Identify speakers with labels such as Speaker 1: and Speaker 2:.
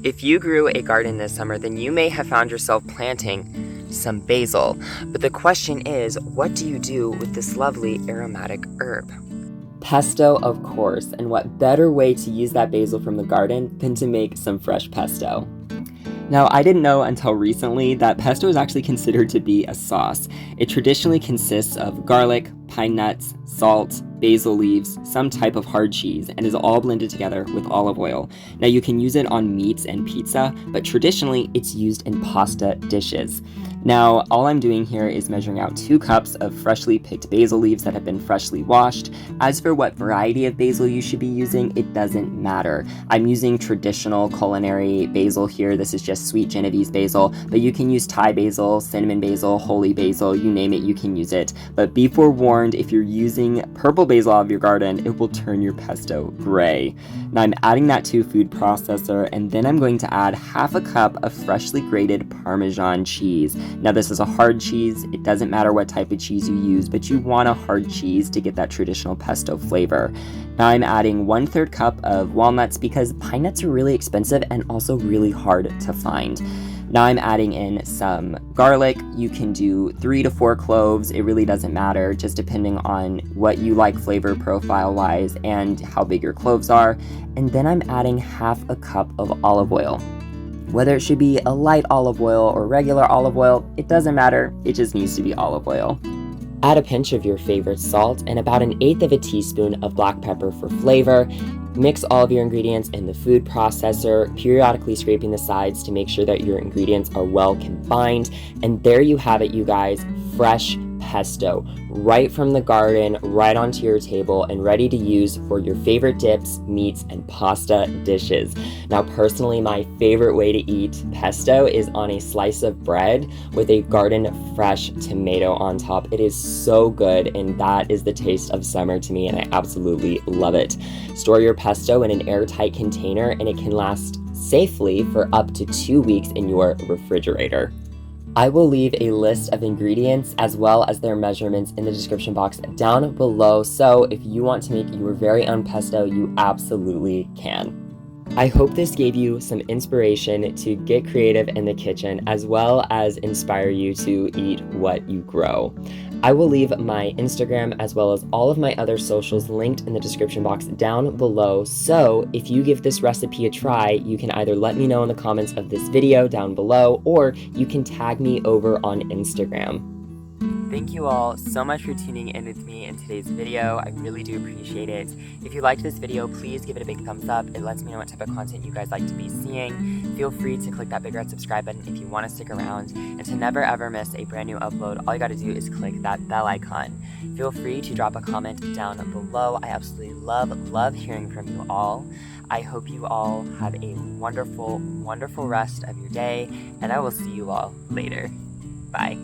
Speaker 1: If you grew a garden this summer, then you may have found yourself planting some basil. But the question is, what do you do with this lovely aromatic herb? Pesto, of course, and what better way to use that basil from the garden than to make some fresh pesto? Now, I didn't know until recently that pesto is actually considered to be a sauce. It traditionally consists of garlic, pine nuts, salt, basil leaves, some type of hard cheese, and is all blended together with olive oil. Now, you can use it on meats and pizza, but traditionally it's used in pasta dishes. Now, all I'm doing here is measuring out 2 cups of freshly picked basil leaves that have been freshly washed. As for what variety of basil you should be using, it doesn't matter. I'm using traditional culinary basil here. This is just sweet Genovese basil, but you can use Thai basil, cinnamon basil, holy basil, you name it, you can use it. But be forewarned, if you're using purple basil out of your garden, it will turn your pesto gray. Now I'm adding that to a food processor, and then I'm going to add half a cup of freshly grated Parmesan cheese. Now this is a hard cheese. It doesn't matter what type of cheese you use, but you want a hard cheese to get that traditional pesto flavor. Now I'm adding 1/3 cup of walnuts because pine nuts are really expensive and also really hard to find. Now I'm adding in some garlic. You can do 3 to 4 cloves. It really doesn't matter, just depending on what you like flavor profile wise and how big your cloves are. And then I'm adding half a cup of olive oil. Whether it should be a light olive oil or regular olive oil, it doesn't matter. It just needs to be olive oil. Add a pinch of your favorite salt and about 1/8 of a teaspoon of black pepper for flavor. Mix all of your ingredients in the food processor, periodically scraping the sides to make sure that your ingredients are well combined. And there you have it, you guys, fresh pesto, right from the garden, right onto your table, and ready to use for your favorite dips, meats, and pasta dishes. Now, personally, my favorite way to eat pesto is on a slice of bread with a garden fresh tomato on top. It is so good, and that is the taste of summer to me, and I absolutely love it. Store your pesto in an airtight container, and it can last safely for up to 2 weeks in your refrigerator. I will leave a list of ingredients as well as their measurements in the description box down below, so if you want to make your very own pesto, you absolutely can. I hope this gave you some inspiration to get creative in the kitchen as well as inspire you to eat what you grow. I will leave my Instagram as well as all of my other socials linked in the description box down below, so if you give this recipe a try, you can either let me know in the comments of this video down below, or you can tag me over on Instagram. Thank you all so much for tuning in with me in today's video. I really do appreciate it. If you liked this video, please give it a big thumbs up. It lets me know what type of content you guys like to be seeing. Feel free to click that big red subscribe button if you want to stick around. And to never ever miss a brand new upload, all you got to do is click that bell icon. Feel free to drop a comment down below. I absolutely love hearing from you all. I hope you all have a wonderful, wonderful rest of your day, and I will see you all later. Bye.